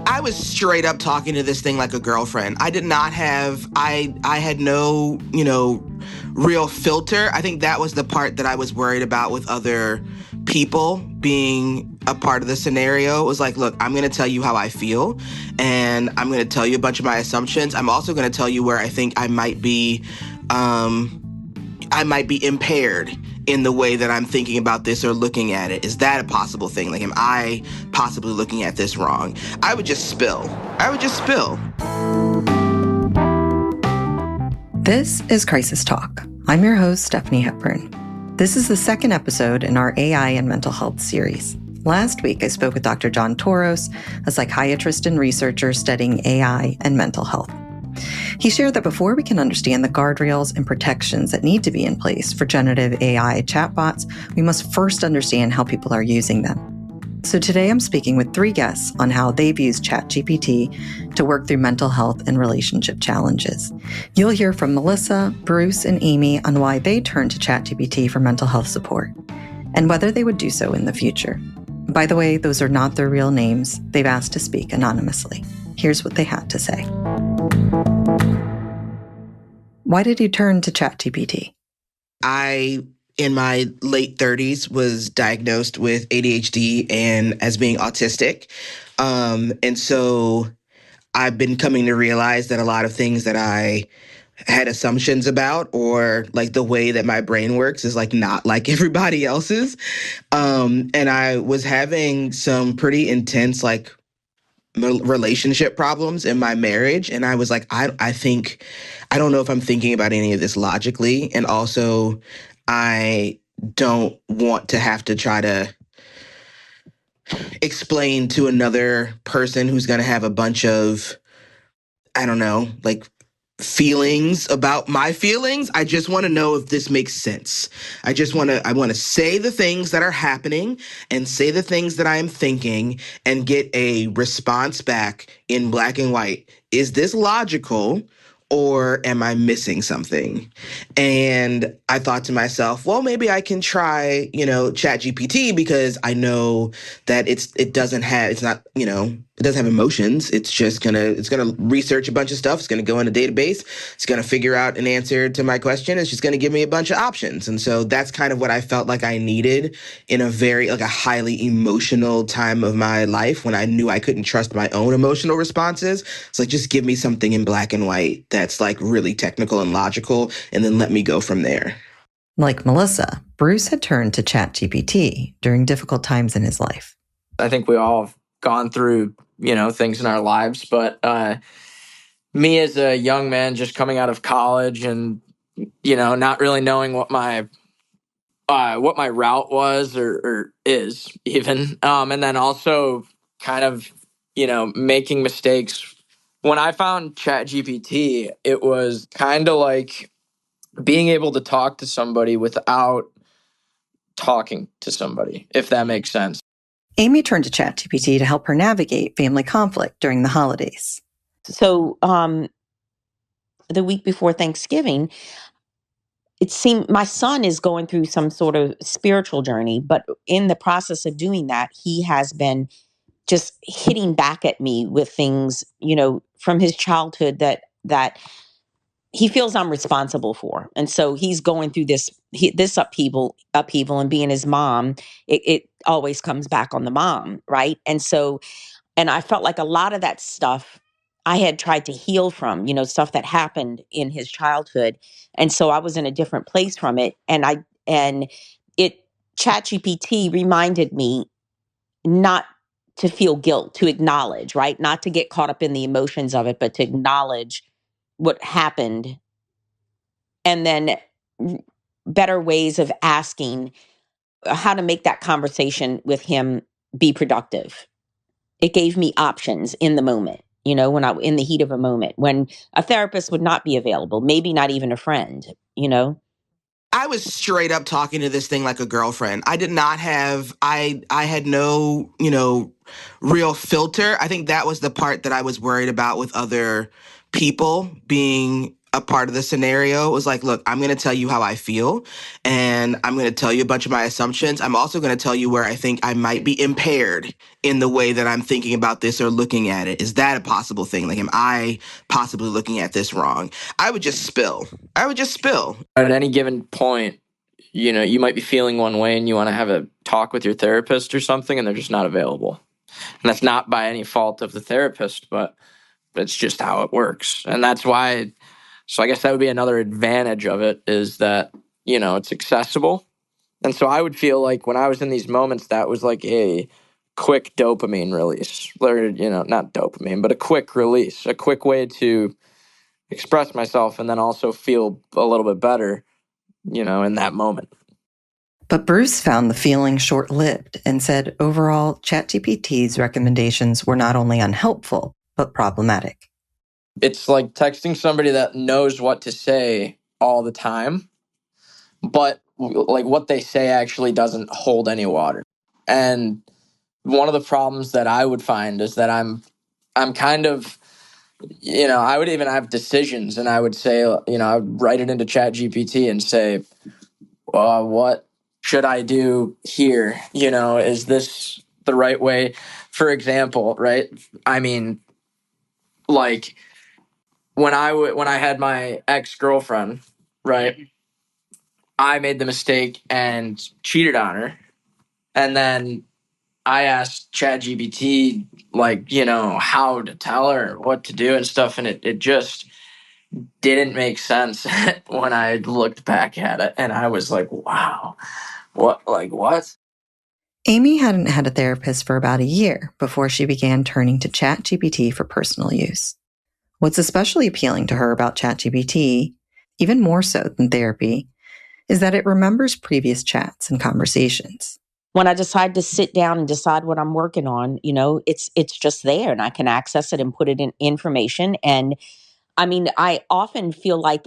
I was straight up talking to this thing like a girlfriend. I did not have, I had no, real filter. I think that was the part that I was worried about with other people being a part of the scenario. It was like, look, I'm going to tell you how I feel, and I'm going to tell you a bunch of my assumptions. I'm also going to tell you where I think I might be impaired in the way that I'm thinking about this or looking at it. Is that a possible thing? Like, am I possibly looking at this wrong? I would just spill. This is Crisis Talk. I'm your host, Stephanie Hepburn. This is the second episode in our AI and mental health series. Last week, I spoke with Dr. John Toros, a psychiatrist and researcher studying AI and mental health. He shared that before we can understand the guardrails and protections that need to be in place for generative AI chatbots, we must first understand how people are using them. So today I'm speaking with 3 guests on how they've used ChatGPT to work through mental health and relationship challenges. You'll hear from Melissa, Bruce, and Amy on why they turned to ChatGPT for mental health support and whether they would do so in the future. By the way, those are not their real names. They've asked to speak anonymously. Here's what they had to say. Why did you turn to ChatGPT? I, in my late 30s, was diagnosed with ADHD and as being autistic. And so I've been coming to realize that a lot of things that I had assumptions about, or like the way that my brain works, is like not like everybody else's. And I was having some pretty intense relationship problems in my marriage. And I was like, I think, I don't know if I'm thinking about any of this logically. And also, I don't want to have to try to explain to another person who's going to have a bunch of, I don't know, like feelings about my feelings. I just want to know if this makes sense. I want to say the things that are happening and say the things that I am thinking and get a response back in black and white. Is this logical? Or am I missing something? And I thought to myself, well, maybe I can try, ChatGPT, because I know that it doesn't have emotions. It's gonna research a bunch of stuff. It's gonna go in a database. It's gonna figure out an answer to my question. It's just gonna give me a bunch of options. And so that's kind of what I felt like I needed in a very, a highly emotional time of my life, when I knew I couldn't trust my own emotional responses. It's like, just give me something in black and white that's like really technical and logical, and then let me go from there. Like Melissa, Bruce had turned to ChatGPT during difficult times in his life. I think we all have gone through, things in our lives, but me as a young man just coming out of college and, not really knowing what my route was or is even, and then also kind of, making mistakes. When I found ChatGPT, it was kind of like being able to talk to somebody without talking to somebody, if that makes sense. Amy turned to ChatGPT to help her navigate family conflict during the holidays. So the week before Thanksgiving, it seemed my son is going through some sort of spiritual journey, but in the process of doing that, he has been just hitting back at me with things, from his childhood that he feels I'm responsible for. And so he's going through this upheaval, and being his mom, it always comes back on the mom, right? And I felt like a lot of that stuff I had tried to heal from, stuff that happened in his childhood. And so I was in a different place from it. And ChatGPT reminded me not to feel guilt, to acknowledge, right? Not to get caught up in the emotions of it, but to acknowledge what happened. And then better ways of asking how to make that conversation with him be productive. It gave me options in the moment, when in the heat of a moment, when a therapist would not be available, maybe not even a friend, I was straight up talking to this thing like a girlfriend. I did not have, I had no, real filter. I think that was the part that I was worried about with other people being a part of the scenario was like, look, I'm going to tell you how I feel, and I'm going to tell you a bunch of my assumptions. I'm also going to tell you where I think I might be impaired in the way that I'm thinking about this or looking at it. Is that a possible thing? Like, am I possibly looking at this wrong? I would just spill. I would just spill. At any given point, you might be feeling one way and you want to have a talk with your therapist or something, and they're just not available. And that's not by any fault of the therapist, but it's just how it works. And that's why, so I guess that would be another advantage of it, is that, it's accessible. And so I would feel like when I was in these moments, that was like a quick dopamine release, or, not dopamine, but a quick release, a quick way to express myself and then also feel a little bit better, in that moment. But Bruce found the feeling short-lived and said overall, ChatGPT's recommendations were not only unhelpful, but problematic. It's like texting somebody that knows what to say all the time, but like what they say actually doesn't hold any water. And one of the problems that I would find is that I'm kind of, I would even have decisions, and I would say, I would write it into ChatGPT and say, what should I do here? Is this the right way? For example, right? I mean, like when I had my ex-girlfriend, right? I made the mistake and cheated on her. And then I asked ChatGPT, like, how to tell her what to do and stuff. And it just didn't make sense when I looked back at it. And I was like, wow, what? Amy hadn't had a therapist for about a year before she began turning to ChatGPT for personal use. What's especially appealing to her about ChatGPT, even more so than therapy, is that it remembers previous chats and conversations. When I decide to sit down and decide what I'm working on, it's just there, and I can access it and put it in information. And I mean, I often feel like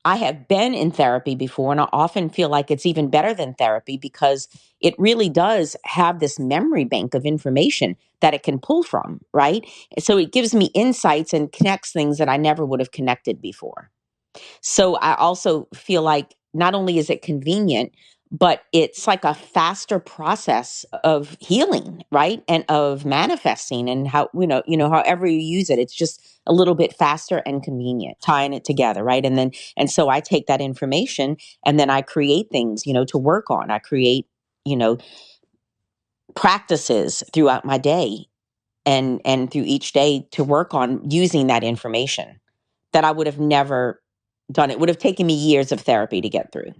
I have been in therapy before, and I often feel like it's even better than therapy because it really does have this memory bank of information that it can pull from, right? So it gives me insights and connects things that I never would have connected before. So I also feel like not only is it convenient, but it's like a faster process of healing, right? And of manifesting, and how, however you use it, it's just a little bit faster and convenient, tying it together, right? And so I take that information and then I create things, to work on. I create, you know, practices throughout my day and through each day to work on using that information that I would have never done. It would have taken me years of therapy to get through.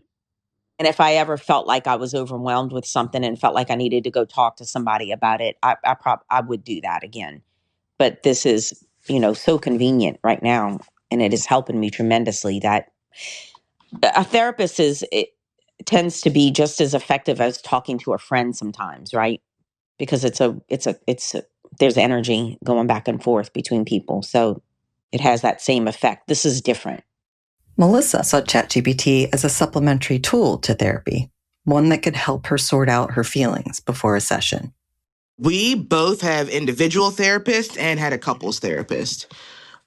And if I ever felt like I was overwhelmed with something and felt like I needed to go talk to somebody about it, I would do that again. But this is, so convenient right now, and it is helping me tremendously. That a therapist it tends to be just as effective as talking to a friend sometimes, right? Because there's energy going back and forth between people, so it has that same effect. This is different. Melissa saw ChatGPT as a supplementary tool to therapy, one that could help her sort out her feelings before a session. We both have individual therapists and had a couples therapist.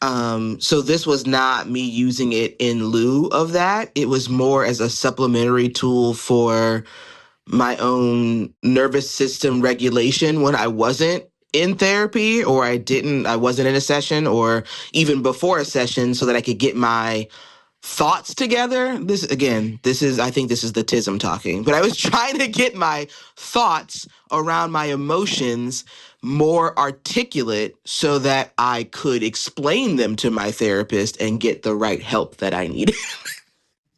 So this was not me using it in lieu of that. It was more as a supplementary tool for my own nervous system regulation when I wasn't in therapy, or I wasn't in a session, or even before a session, so that I could get my thoughts together. I think this is the tism talking, but I was trying to get my thoughts around my emotions more articulate so that I could explain them to my therapist and get the right help that I needed.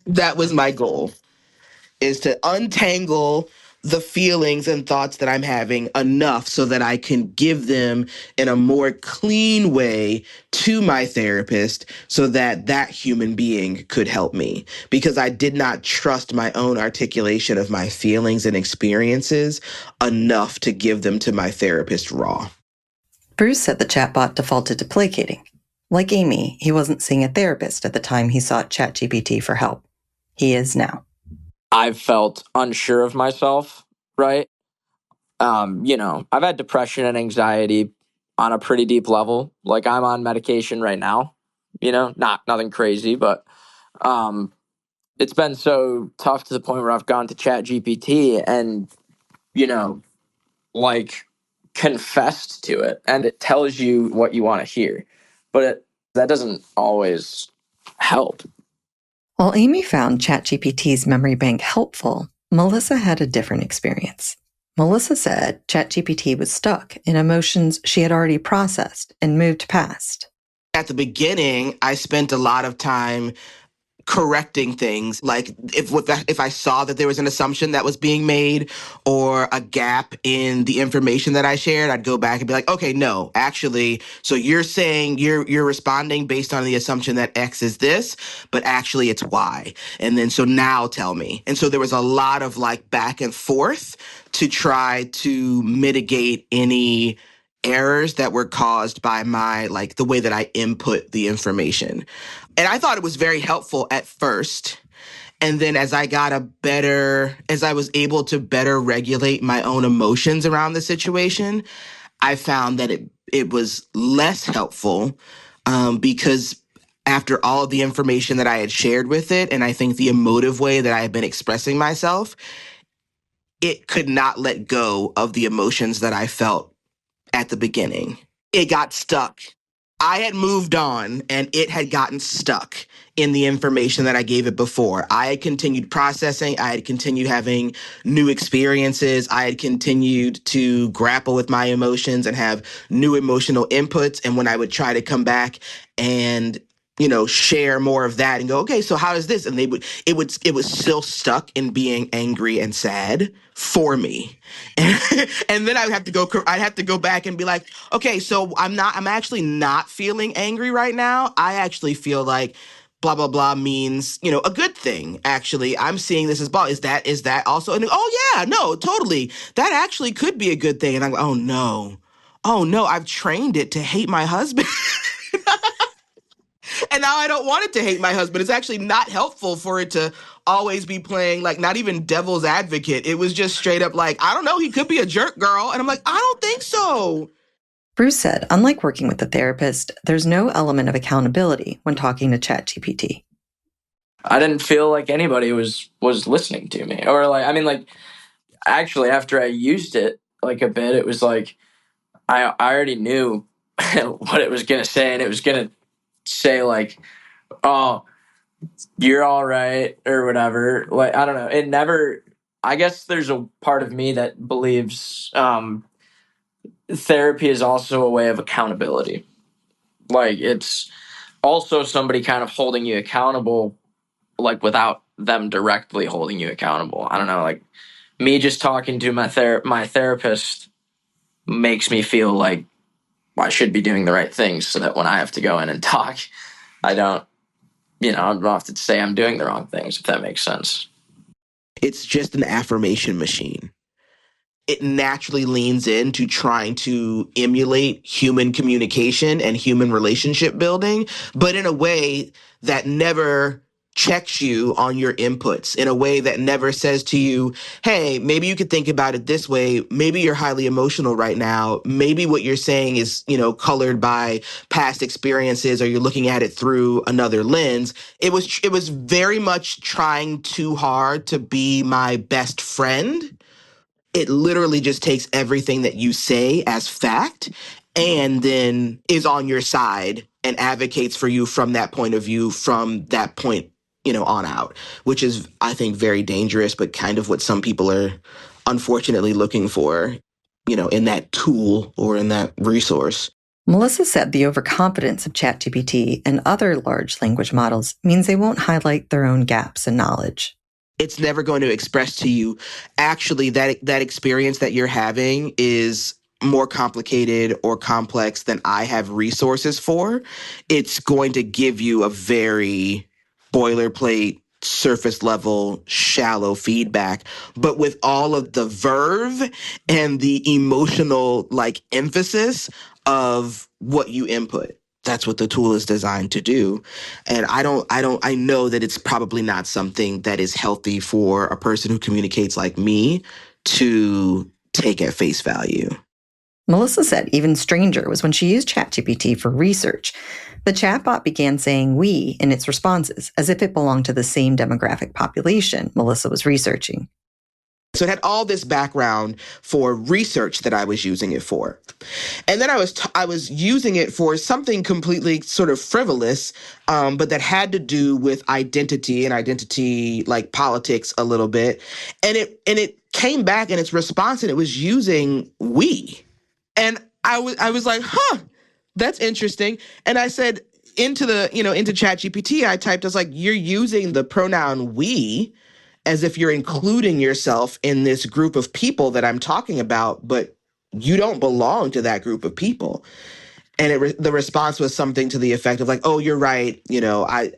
That was my goal, is to untangle the feelings and thoughts that I'm having enough so that I can give them in a more clean way to my therapist so that that human being could help me, because I did not trust my own articulation of my feelings and experiences enough to give them to my therapist raw. Bruce said the chatbot defaulted to placating. Like Amy, he wasn't seeing a therapist at the time he sought ChatGPT for help. He is now. I've felt unsure of myself, right? I've had depression and anxiety on a pretty deep level. Like, I'm on medication right now, nothing crazy, but it's been so tough to the point where I've gone to ChatGPT and, you know, like confessed to it, and it tells you what you want to hear, but that doesn't always help. While Amy found ChatGPT's memory bank helpful, Melissa had a different experience. Melissa said ChatGPT was stuck in emotions she had already processed and moved past. At the beginning, I spent a lot of time correcting things, like if I saw that there was an assumption that was being made or a gap in the information that I shared, I'd go back and be like, okay, no, actually, so you're saying you're responding based on the assumption that X is this, but actually it's Y. And then so now tell me. And so there was a lot of like back and forth to try to mitigate any errors that were caused by my like the way that I input the information. And I thought it was very helpful at first. And then as I was able to better regulate my own emotions around the situation, I found that it was less helpful because after all of the information that I had shared with it, and I think the emotive way that I had been expressing myself, it could not let go of the emotions that I felt at the beginning. It got stuck. I had moved on and it had gotten stuck in the information that I gave it before. I had continued processing. I had continued having new experiences. I had continued to grapple with my emotions and have new emotional inputs. And when I would try to come back and share more of that and go, okay, so how is this? And it was still stuck in being angry and sad for me. And then I'd have to go back and be like, okay, so I'm actually not feeling angry right now. I actually feel like blah, blah, blah means, a good thing. Actually, I'm seeing this as blah. Is that also, and oh yeah, no, totally. That actually could be a good thing. And I'm like, oh no, I've trained it to hate my husband. And now I don't want it to hate my husband. It's actually not helpful for it to always be playing like not even devil's advocate. It was just straight up like, I don't know, he could be a jerk, girl. And I'm like, I don't think so. Bruce said, unlike working with a therapist, there's no element of accountability when talking to ChatGPT. I didn't feel like anybody was listening to me, or actually after I used it like a bit, it was like I already knew what it was gonna say, and it was gonna say like, oh, you're all right or whatever. Like, I don't know, it never, I guess there's a part of me that believes therapy is also a way of accountability. Like, it's also somebody kind of holding you accountable, like without them directly holding you accountable. I don't know, like me just talking to my therapist makes me feel like I should be doing the right things, so that when I have to go in and talk, I don't have to say I'm doing the wrong things, if that makes sense. It's just an affirmation machine. It naturally leans into trying to emulate human communication and human relationship building, but in a way that never checks you on your inputs, in a way that never says to you, hey, maybe you could think about it this way. Maybe you're highly emotional right now. Maybe what you're saying is, colored by past experiences, or you're looking at it through another lens. It was very much trying too hard to be my best friend. It literally just takes everything that you say as fact and then is on your side and advocates for you from that point of view, from that point, on out, which is, I think, very dangerous, but kind of what some people are unfortunately looking for, in that tool or in that resource. Melissa said the overconfidence of ChatGPT and other large language models means they won't highlight their own gaps in knowledge. It's never going to express to you, actually, that experience that you're having is more complicated or complex than I have resources for. It's going to give you a very boilerplate, surface level, shallow feedback, but with all of the verve and the emotional like emphasis of what you input. That's what the tool is designed to do. And I know that it's probably not something that is healthy for a person who communicates like me to take at face value. Melissa said even stranger was when she used ChatGPT for research. The chatbot began saying we in its responses, as if it belonged to the same demographic population Melissa was researching. So it had all this background for research that I was using it for. And then I was using it for something completely sort of frivolous, but that had to do with identity and identity like politics a little bit. And it came back in its response and it was using we. And I was like, huh, that's interesting. And I said into ChatGPT, I typed, I was like, you're using the pronoun we as if you're including yourself in this group of people that I'm talking about, but you don't belong to that group of people. And the response was something to the effect of like, "Oh, you're right. I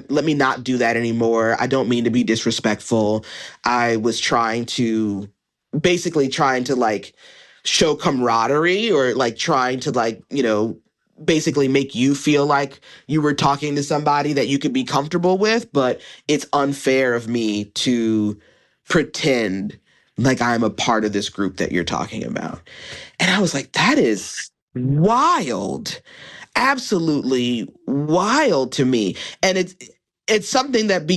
let me not do that anymore. I don't mean to be disrespectful. I was basically trying to like show camaraderie or like trying to like basically make you feel like you were talking to somebody that you could be comfortable with. But it's unfair of me to pretend like I'm a part of this group that you're talking about." And I was like, that is wild, absolutely wild to me. And it's something that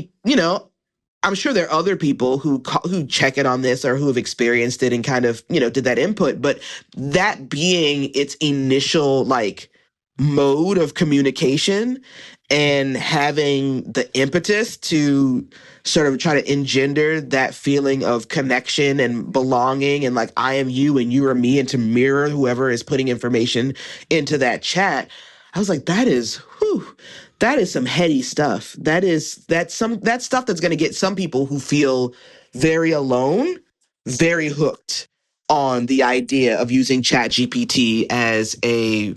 I'm sure there are other people who check in on this or who have experienced it and kind of did that input. But that being its initial like mode of communication and having the impetus to sort of try to engender that feeling of connection and belonging and like I am you and you are me and to mirror whoever is putting information into that chat. I was like, that is some heady stuff. That's stuff that's going to get some people who feel very alone, very hooked on the idea of using ChatGPT as a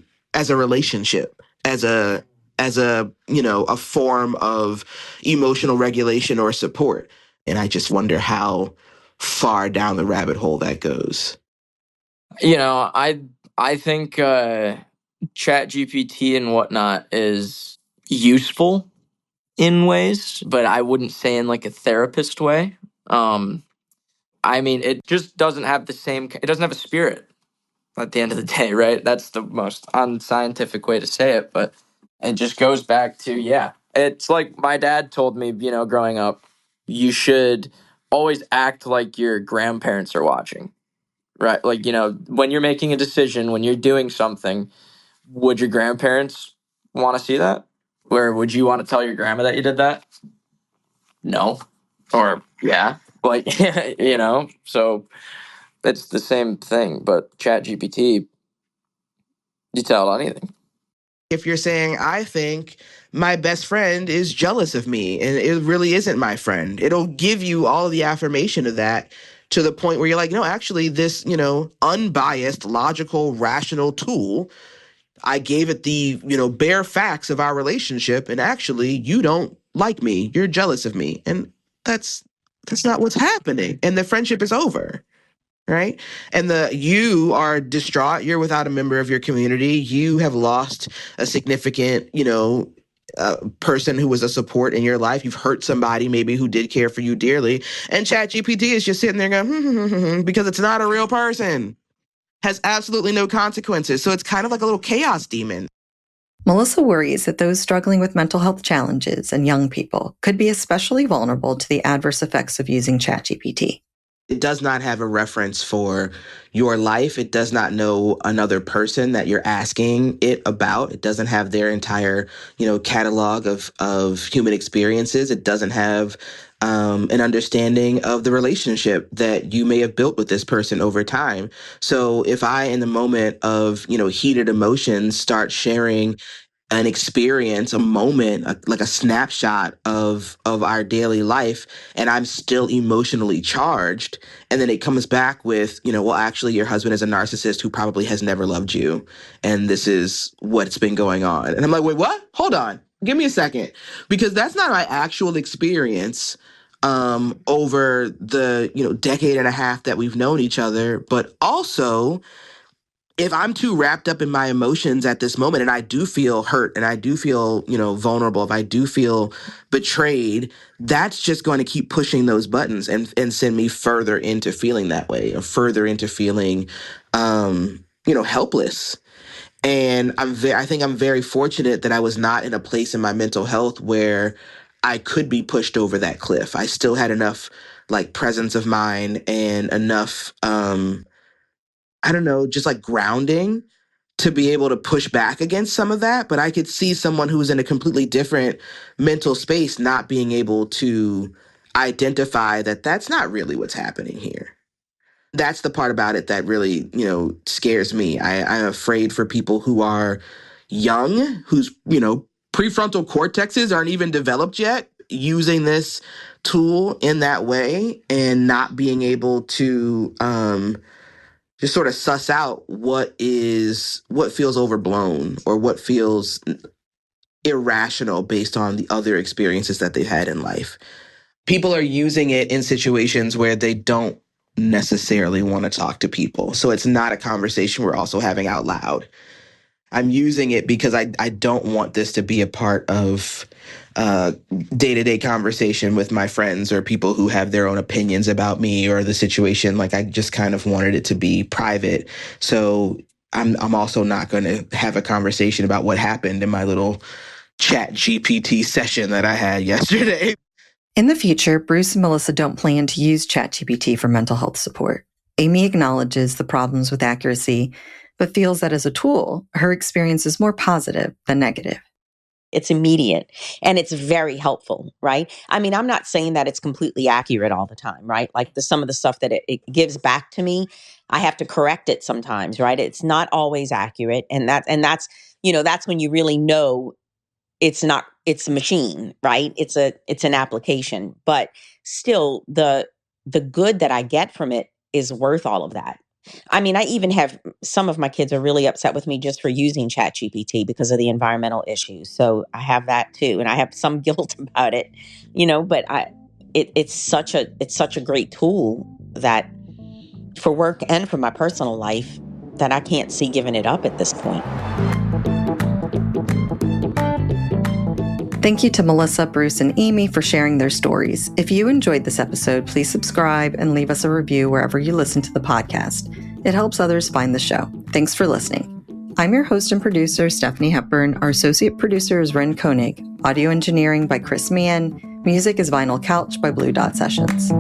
relationship, as a a form of emotional regulation or support. And I just wonder how far down the rabbit hole that goes. I think chat gpt and whatnot is useful in ways, but I wouldn't say in like a therapist way. I mean, it just doesn't have it doesn't have a spirit at the end of the day, right? That's the most unscientific way to say it, but it just goes back to, yeah, it's like my dad told me, growing up, you should always act like your grandparents are watching, right? Like, when you're making a decision, when you're doing something, would your grandparents want to see that? Or would you want to tell your grandma that you did that? No. Or, yeah. Like, so it's the same thing, but Chat GPT, you tell it anything. If you're saying, I think my best friend is jealous of me and it really isn't my friend, it'll give you all of the affirmation of that to the point where you're like, no, actually, this, unbiased, logical, rational tool, I gave it the, bare facts of our relationship. And actually, you don't like me. You're jealous of me. And that's not what's happening. And the friendship is over. Right. And you are distraught. You're without a member of your community. You have lost a significant, person who was a support in your life. You've hurt somebody maybe who did care for you dearly. And ChatGPT is just sitting there going, because it's not a real person, has absolutely no consequences. So it's kind of like a little chaos demon. Melissa worries that those struggling with mental health challenges and young people could be especially vulnerable to the adverse effects of using ChatGPT. It does not have a reference for your life. It does not know another person that you're asking it about. It doesn't have their entire, catalog of human experiences. It doesn't have an understanding of the relationship that you may have built with this person over time. So if I, in the moment of, heated emotions, start sharing an experience, a moment, like a snapshot of our daily life, and I'm still emotionally charged, and then it comes back with, well, actually, your husband is a narcissist who probably has never loved you, and this is what's been going on. And I'm like, wait, what? Hold on, give me a second, because that's not my actual experience over the decade and a half that we've known each other, but also if I'm too wrapped up in my emotions at this moment and I do feel hurt and I do feel, vulnerable, if I do feel betrayed, that's just going to keep pushing those buttons and send me further into feeling that way or further into feeling, helpless. And I think I'm very fortunate that I was not in a place in my mental health where I could be pushed over that cliff. I still had enough like presence of mind and enough, I don't know, just like grounding to be able to push back against some of that. But I could see someone who's in a completely different mental space not being able to identify that that's not really what's happening here. That's the part about it that really, scares me. I'm afraid for people who are young, whose, prefrontal cortexes aren't even developed yet, using this tool in that way and not being able to just sort of suss out what feels overblown or what feels irrational based on the other experiences that they've had in life. People are using it in situations where they don't necessarily want to talk to people. So it's not a conversation we're also having out loud. I'm using it because I don't want this to be a part of day-to-day conversation with my friends or people who have their own opinions about me or the situation. Like, I just kind of wanted it to be private. So I'm also not going to have a conversation about what happened in my little ChatGPT session that I had yesterday. In the future, Bruce and Melissa don't plan to use ChatGPT for mental health support. Amy acknowledges the problems with accuracy, but feels that as a tool, her experience is more positive than negative. It's immediate and it's very helpful, right? I mean, I'm not saying that it's completely accurate all the time, right? Like some of the stuff that it gives back to me, I have to correct it sometimes, right? It's not always accurate. And that's when you really know it's a machine, right? It's an application, but still the good that I get from it is worth all of that. I mean, I even have some of my kids are really upset with me just for using ChatGPT because of the environmental issues. So I have that too, and I have some guilt about it, but it's such a great tool that for work and for my personal life that I can't see giving it up at this point. Thank you to Melissa, Bruce, and Amy for sharing their stories. If you enjoyed this episode, please subscribe and leave us a review wherever you listen to the podcast. It helps others find the show. Thanks for listening. I'm your host and producer, Stephanie Hepburn. Our associate producer is Ren Koenig. Audio engineering by Chris Mann. Music is Vinyl Couch by Blue Dot Sessions.